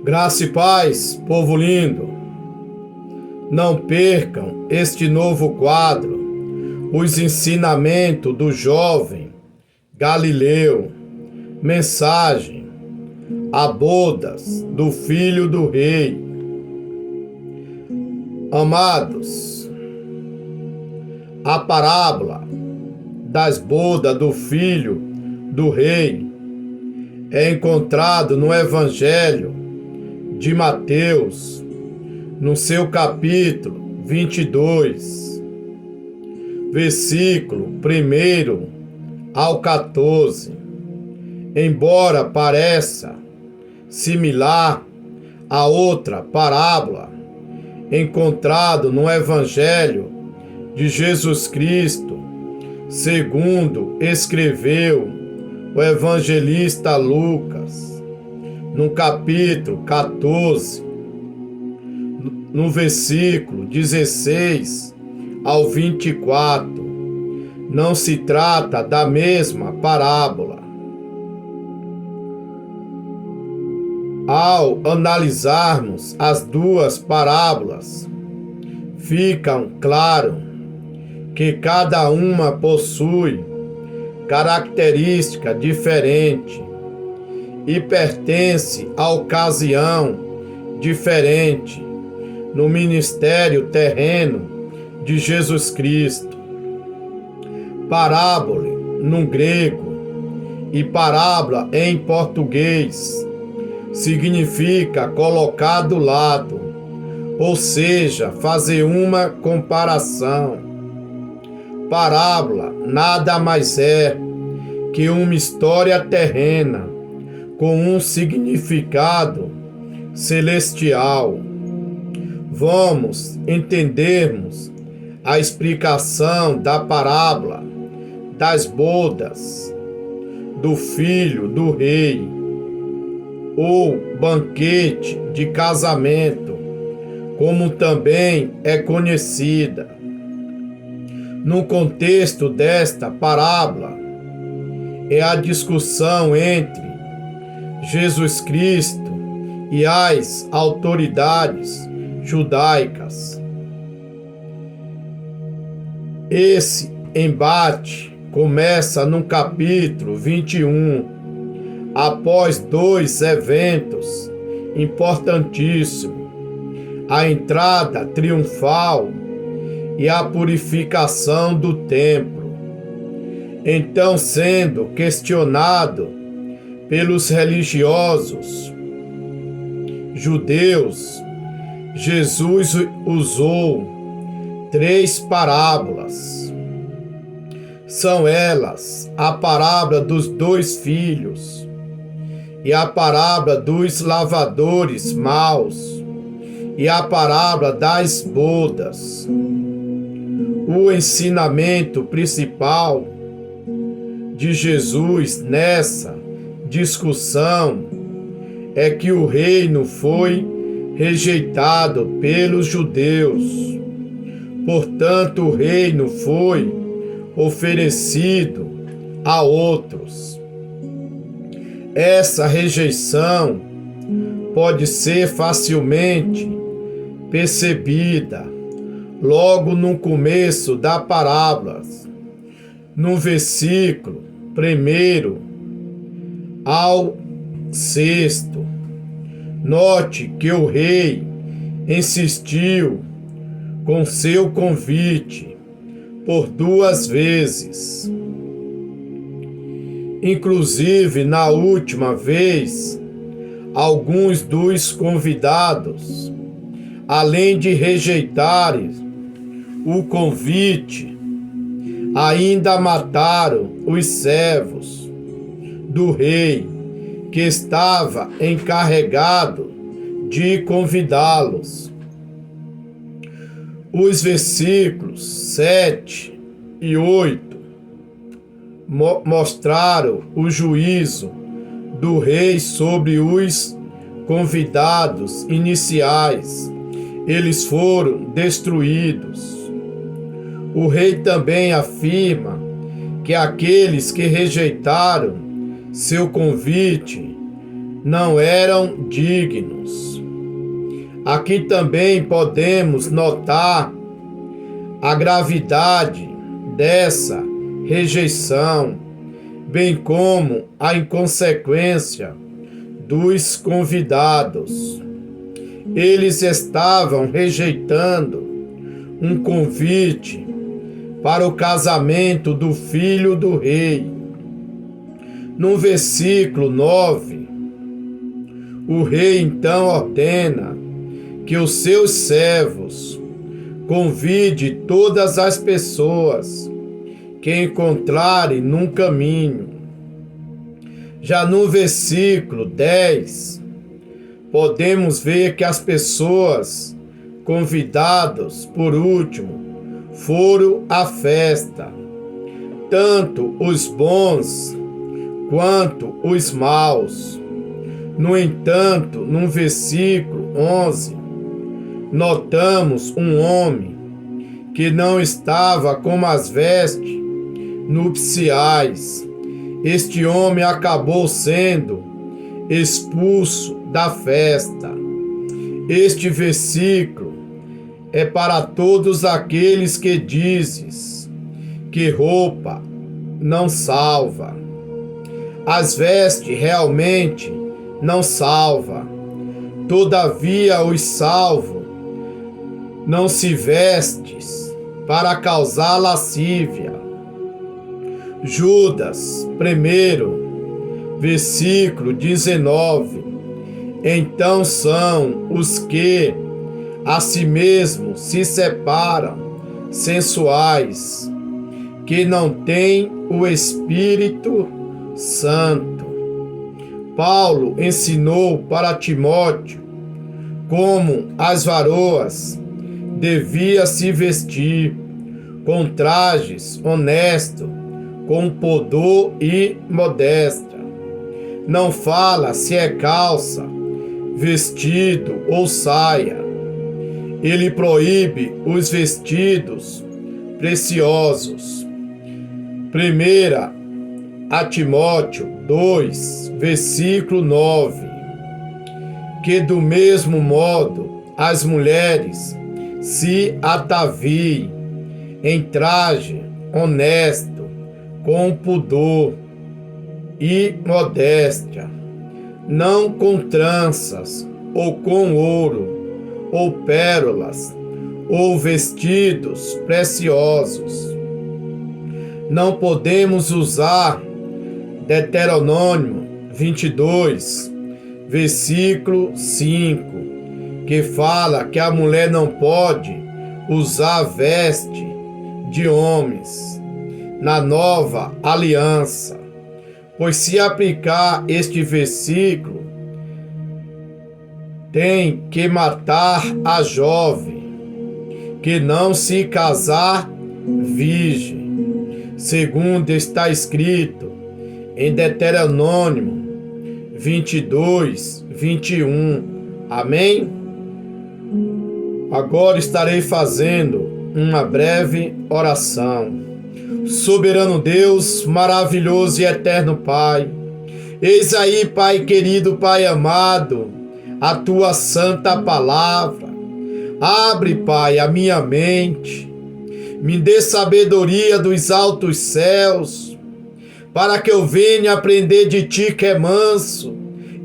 Graça e paz, povo lindo. Não percam este novo quadro, os ensinamentos do jovem Galileu, mensagem, a bodas do filho do rei. Amados, a parábola das bodas do filho do rei é encontrado no Evangelho de Mateus, no seu capítulo 22, versículo 1 ao 14. Embora pareça similar a outra parábola encontrado no Evangelho de Jesus Cristo, segundo escreveu o evangelista Lucas, no capítulo 14, no versículo 16 ao 24, não se trata da mesma parábola. Ao analisarmos as duas parábolas, fica claro que cada uma possui característica diferente e pertence à ocasião diferente no ministério terreno de Jesus Cristo. Parábola no grego e parábola em português significa colocar do lado, ou seja, fazer uma comparação. Parábola nada mais é que uma história terrena com um significado celestial. Vamos entendermos a explicação da parábola das bodas do filho do rei, ou banquete de casamento, como também é conhecida. No contexto desta parábola, é a discussão entre Jesus Cristo e as autoridades judaicas. Esse embate começa no capítulo 21, após dois eventos importantíssimos: a entrada triunfal e a purificação do templo. Então, sendo questionado pelos religiosos judeus, Jesus usou 3 parábolas. São elas a parábola dos 2 filhos e a parábola dos lavadores maus e a parábola das bodas. O ensinamento principal de Jesus nessa discussão é que o reino foi rejeitado pelos judeus. Portanto, o reino foi oferecido a outros. Essa rejeição pode ser facilmente percebida logo no começo da parábola, no versículo 1 ao 6. Note que o rei insistiu com seu convite por 2 vezes. Inclusive, na última vez, alguns dos convidados, além de rejeitarem o convite, ainda mataram os servos do rei, que estava encarregado de convidá-los. Os versículos 7 e 8 mostraram o juízo do rei sobre os convidados iniciais. Eles foram destruídos. O rei também afirma que aqueles que rejeitaram seu convite não eram dignos. Aqui também podemos notar a gravidade dessa rejeição, bem como a inconsequência dos convidados. Eles estavam rejeitando um convite para o casamento do filho do rei. No versículo 9, o rei então ordena que os seus servos convide todas as pessoas que encontrarem num caminho. Já no versículo 10, podemos ver que as pessoas convidadas por último foram à festa, tanto os bons quanto os maus. No entanto, no versículo 11, notamos um homem que não estava com as vestes nupciais. Este homem acabou sendo expulso da festa. Este versículo é para todos aqueles que dizes que roupa não salva. As vestes realmente não salva. Todavia os salvos não se vestes para causar lascívia. Judas 1, versículo 19. Então são os que a si mesmos se separam, sensuais, que não têm o Espírito Santo. Paulo ensinou para Timóteo como as varoas deviam se vestir, com trajes honestos, com pudor e modéstia. Não fala se é calça, vestido ou saia. Ele proíbe os vestidos preciosos. 1 Timóteo 2, versículo 9. Que do mesmo modo as mulheres se ataviem em traje honesto, com pudor e modéstia, não com tranças, ou com ouro, ou pérolas, ou vestidos preciosos. Não podemos usar Deuteronômio 22, versículo 5, que fala que a mulher não pode usar veste de homens na nova aliança, pois se aplicar este versículo, tem que matar a jovem que não se casar virgem, segundo está escrito em Deuteronômio 22, 21. Amém? Agora estarei fazendo uma breve oração. Soberano Deus, maravilhoso e eterno Pai, eis aí, Pai querido, Pai amado, a Tua santa palavra. Abre, Pai, a minha mente, me dê sabedoria dos altos céus, para que eu venha aprender de Ti que é manso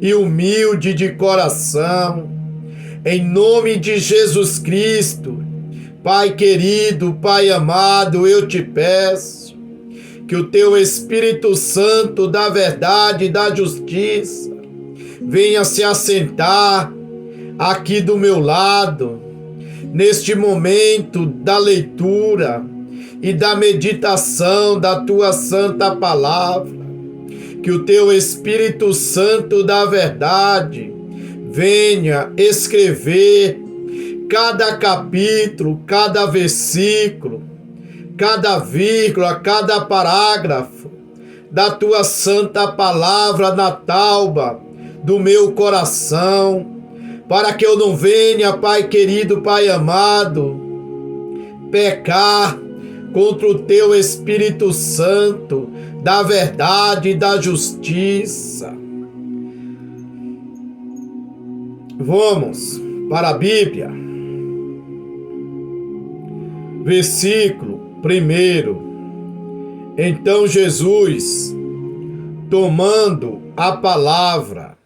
e humilde de coração. Em nome de Jesus Cristo, Pai querido, Pai amado, eu te peço que o Teu Espírito Santo da verdade e da justiça venha se assentar aqui do meu lado, neste momento da leitura e da meditação da Tua santa palavra. Que o Teu Espírito Santo da verdade venha escrever cada capítulo, cada versículo, cada vírgula, cada parágrafo da Tua santa palavra na tauba do meu coração, para que eu não venha, Pai querido, Pai amado, pecar contra o teu Espírito Santo, da verdade e da justiça. Vamos para a Bíblia. Versículo 1. Então Jesus, tomando a palavra,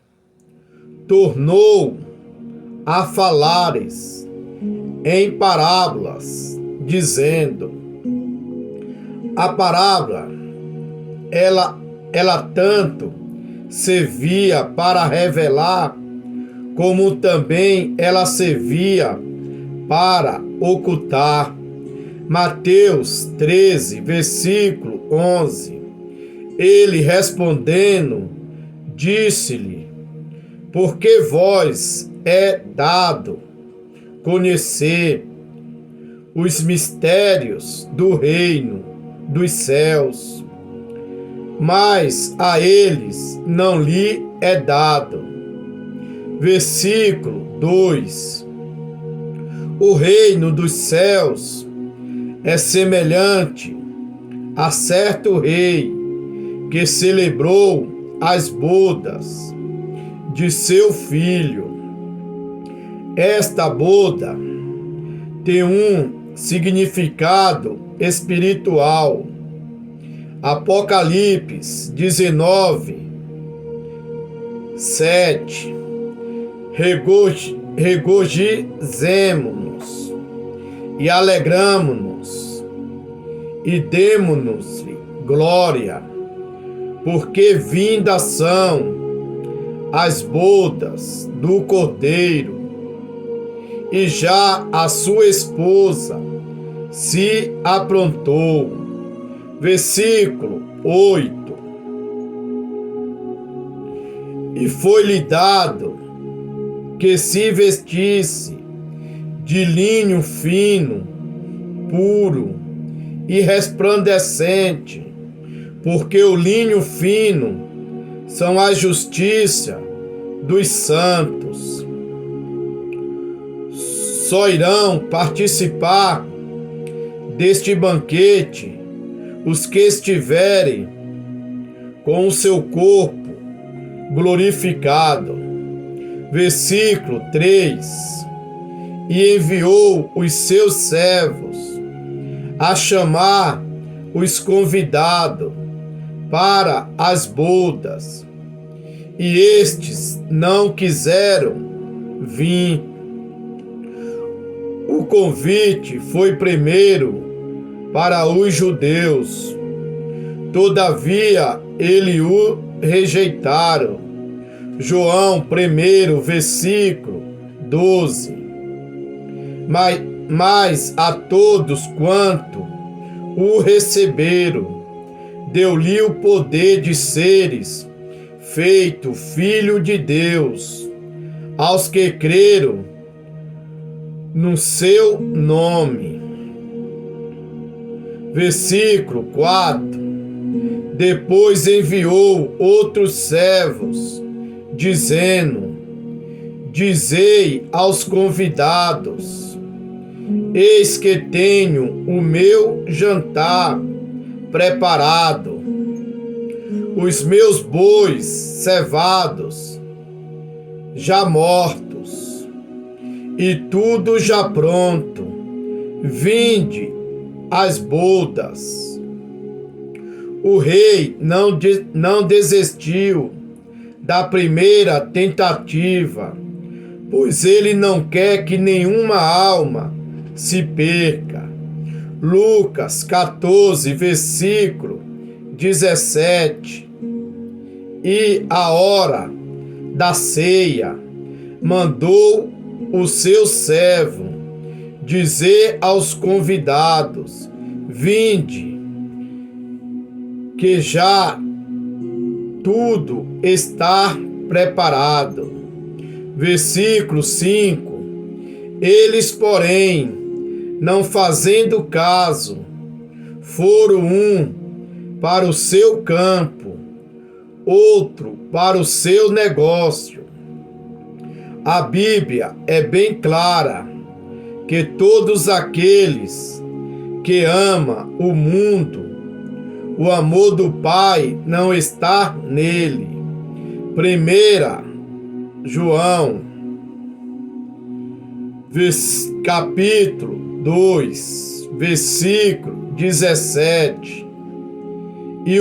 tornou a falares em parábolas, dizendo: a parábola, ela tanto servia para revelar, como também ela servia para ocultar. Mateus 13, versículo 11. Ele respondendo, disse-lhe: porque vós é dado conhecer os mistérios do reino dos céus, mas a eles não lhe é dado. Versículo 2. O reino dos céus é semelhante a certo rei que celebrou as bodas de seu filho. Esta boda tem um significado espiritual. Apocalipse 19, 7. Regozijemo-nos e alegramo-nos e demo-nos-lhe glória, porque vindas são as bodas do Cordeiro, e já a sua esposa se aprontou. Versículo 8. E foi-lhe dado que se vestisse de linho fino, puro e resplandecente, porque o linho fino são a justiça dos santos. Só irão participar deste banquete os que estiverem com o seu corpo glorificado. Versículo 3. E enviou os seus servos a chamar os convidados para as bodas, e estes não quiseram vir. O convite foi primeiro para os judeus, todavia eles o rejeitaram. João 1, versículo 12. Mas a todos quanto o receberam, deu-lhe o poder de seres feito filho de Deus, aos que creram no seu nome. Versículo 4. Depois enviou outros servos, dizendo: dizei aos convidados: eis que tenho o meu jantar preparado, os meus bois cevados já mortos, e tudo já pronto. Vinde às bodas. O rei não desistiu da primeira tentativa, pois ele não quer que nenhuma alma se perca. Lucas 14, versículo 17. E a hora da ceia mandou o seu servo dizer aos convidados: vinde, que já tudo está preparado. Versículo 5. Eles, porém, não fazendo caso, foram um para o seu campo, outro para o seu negócio. A Bíblia é bem clara que todos aqueles que ama o mundo, o amor do Pai não está nele. 1 João, capítulo 2, versículo 17. E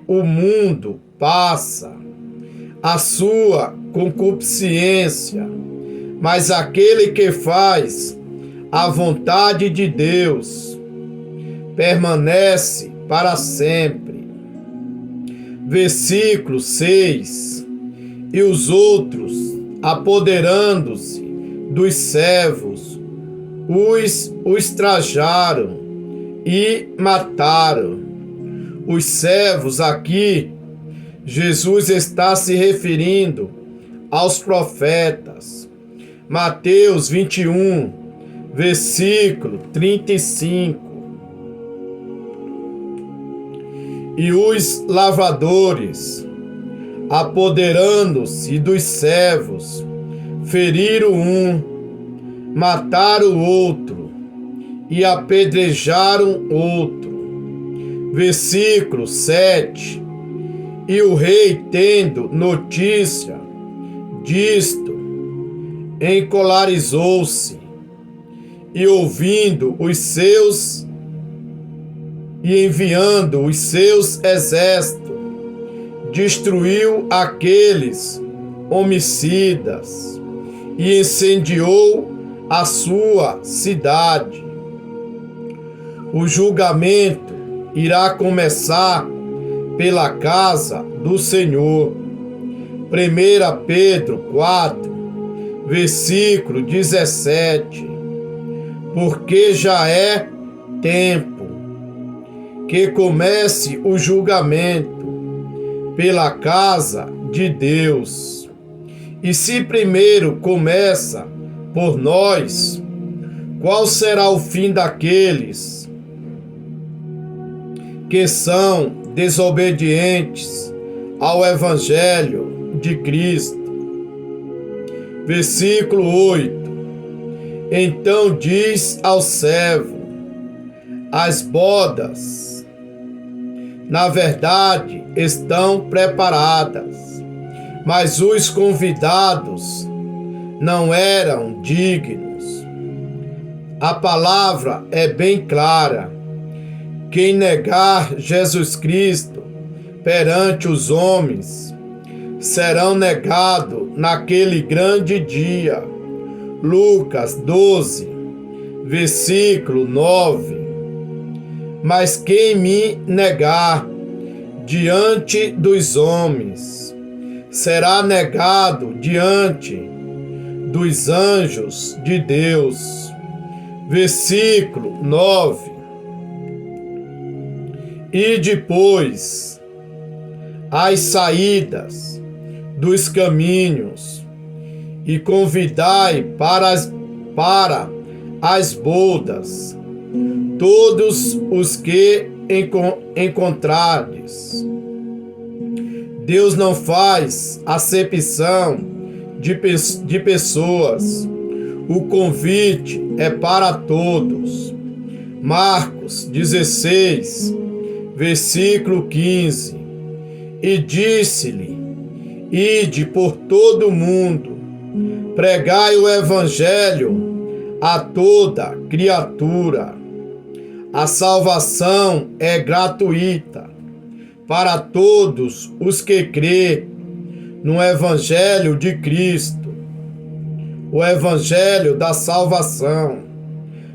o mundo passa, a sua concupiscência, mas aquele que faz a vontade de Deus permanece para sempre. Versículo 6. E os outros, apoderando-se dos servos, os ultrajaram e mataram. Os servos aqui, Jesus está se referindo aos profetas. Mateus 21, versículo 35. E os lavradores, apoderando-se dos servos, feriram um, mataram o outro e apedrejaram outro. Versículo 7. E o rei, tendo notícia disto, encolarizou-se e enviando os seus exércitos, destruiu aqueles homicidas e incendiou a sua cidade. O julgamento irá começar pela casa do Senhor. 1 Pedro 4, versículo 17. Porque já é tempo que comece o julgamento pela casa de Deus. E se primeiro começa por nós, qual será o fim daqueles que são desobedientes ao Evangelho de Cristo? Versículo 8. Então diz ao servo: as bodas, na verdade, estão preparadas, mas os convidados não eram dignos. A palavra é bem clara. Quem negar Jesus Cristo perante os homens serão negados naquele grande dia. Lucas 12, versículo 9. Mas quem me negar diante dos homens será negado diante dos anjos de Deus. Versículo 9. E depois as saídas dos caminhos, e convidai para as bodas todos os que encontrardes. Deus não faz acepção de pessoas. O convite é para todos. Marcos 16, versículo 15. E disse-lhe: ide por todo o mundo, pregai o evangelho a toda criatura. A salvação é gratuita para todos os que crêem no evangelho de Cristo, o evangelho da salvação.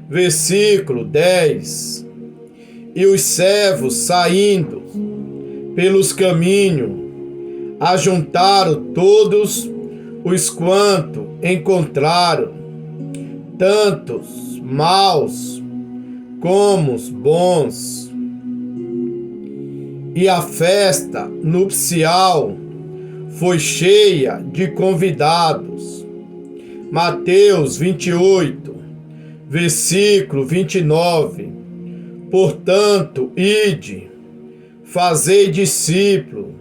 Versículo 10. E os servos, saindo pelos caminhos, ajuntaram todos os quanto encontraram, tantos maus como os bons. E a festa nupcial foi cheia de convidados. Mateus 28, versículo 29. Portanto, ide, fazei discípulo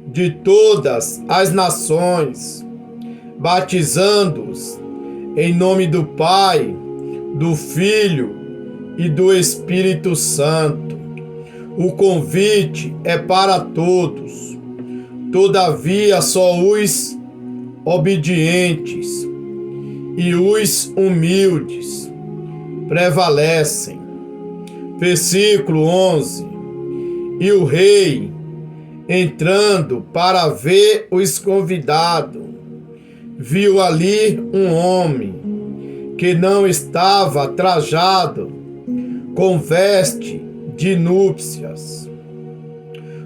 de todas as nações, batizando-os Em nome do Pai, do Filho e do Espírito Santo. O convite é para todos. Todavia, só os obedientes e os humildes prevalecem. Versículo 11. E o rei, entrando para ver os convidados, viu ali um homem que não estava trajado com veste de núpcias.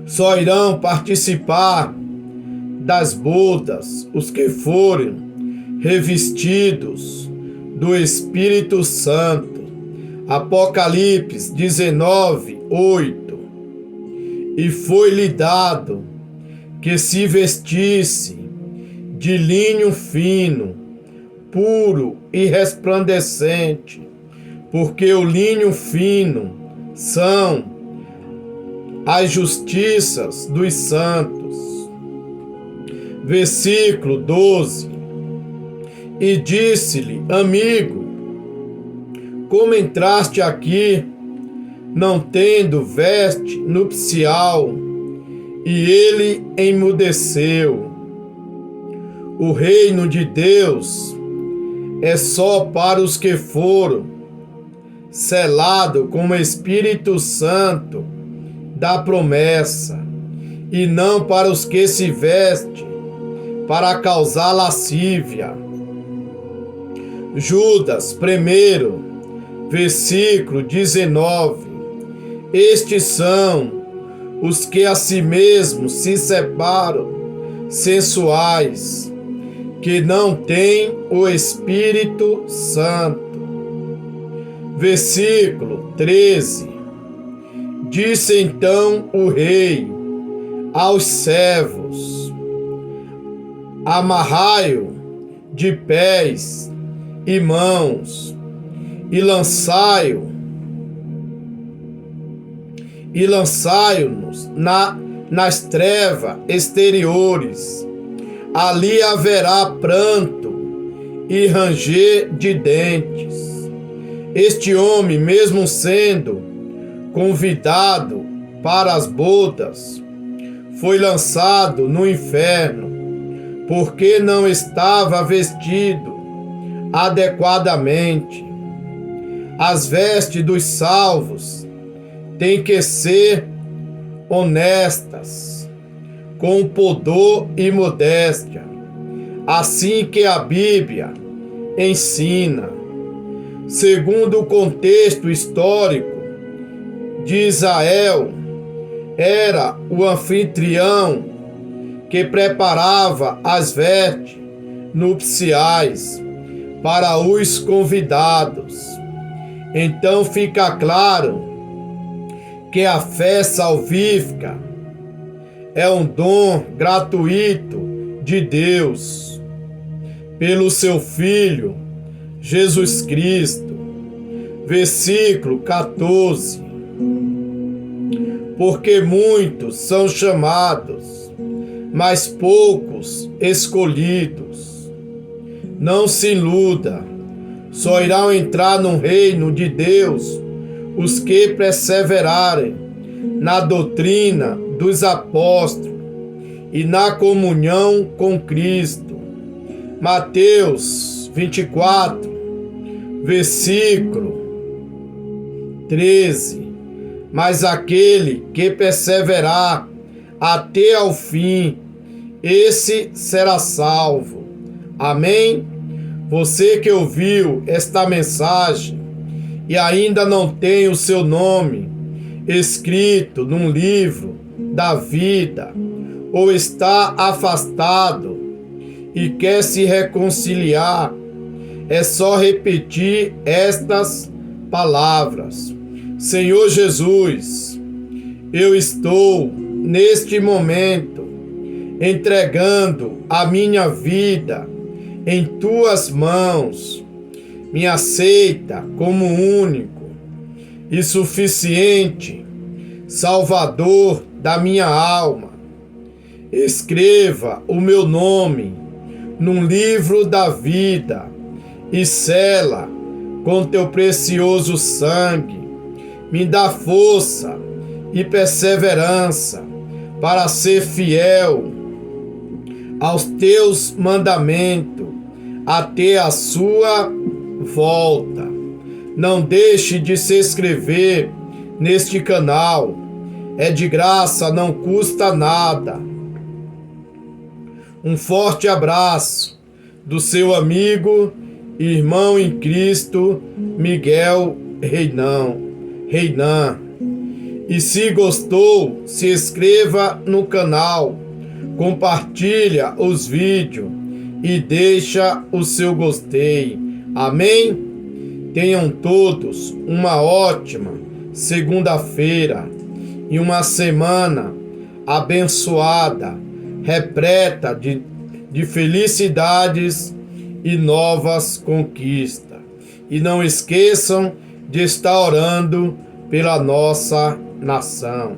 Só irão participar das bodas os que forem revestidos do Espírito Santo. Apocalipse 19, 8. E foi-lhe dado que se vestisse de linho fino, puro e resplandecente, porque o linho fino são as justiças dos santos. Versículo 12. E disse-lhe: amigo, como entraste aqui, não tendo veste nupcial? E ele emudeceu. O reino de Deus é só para os que foram selados com o Espírito Santo da promessa, e não para os que se vestem para causar lascívia. Judas 1, versículo 19. Estes são os que a si mesmos se separam, sensuais, que não têm o Espírito Santo. Versículo 13. Disse então o rei aos servos: amarrai-o de pés e mãos, e lançai-o-nos nas trevas exteriores. Ali haverá pranto e ranger de dentes. Este homem, mesmo sendo convidado para as bodas, foi lançado no inferno, porque não estava vestido adequadamente. As vestes dos salvos têm que ser honestas, com pudor e modéstia, assim que a Bíblia ensina. Segundo o contexto histórico de Israel, era o anfitrião que preparava as vestes nupciais para os convidados. Então fica claro que a fé salvífica é um dom gratuito de Deus pelo seu Filho Jesus Cristo. Versículo 14. Porque muitos são chamados, mas poucos escolhidos. Não se iluda, só irão entrar no reino de Deus os que perseverarem na doutrina dos apóstolos e na comunhão com Cristo. Mateus 24, versículo 13. Mas aquele que perseverar até ao fim, esse será salvo. Amém? Você que ouviu esta mensagem e ainda não tem o seu nome escrito num livro da vida, ou está afastado e quer se reconciliar, é só repetir estas palavras: Senhor Jesus, eu estou neste momento entregando a minha vida em tuas mãos. Me aceita como único e suficiente Salvador da minha alma. Escreva o meu nome num livro da vida e sela com teu precioso sangue. Me dá força e perseverança para ser fiel aos teus mandamentos até a sua volta. Não deixe de se inscrever neste canal. É de graça, não custa nada. Um forte abraço do seu amigo, irmão em Cristo, Miguel Reinan. E se gostou, se inscreva no canal, compartilha os vídeos e deixa o seu gostei. Amém? Tenham todos uma ótima segunda-feira e uma semana abençoada, repleta de felicidades e novas conquistas. E não esqueçam de estar orando pela nossa nação.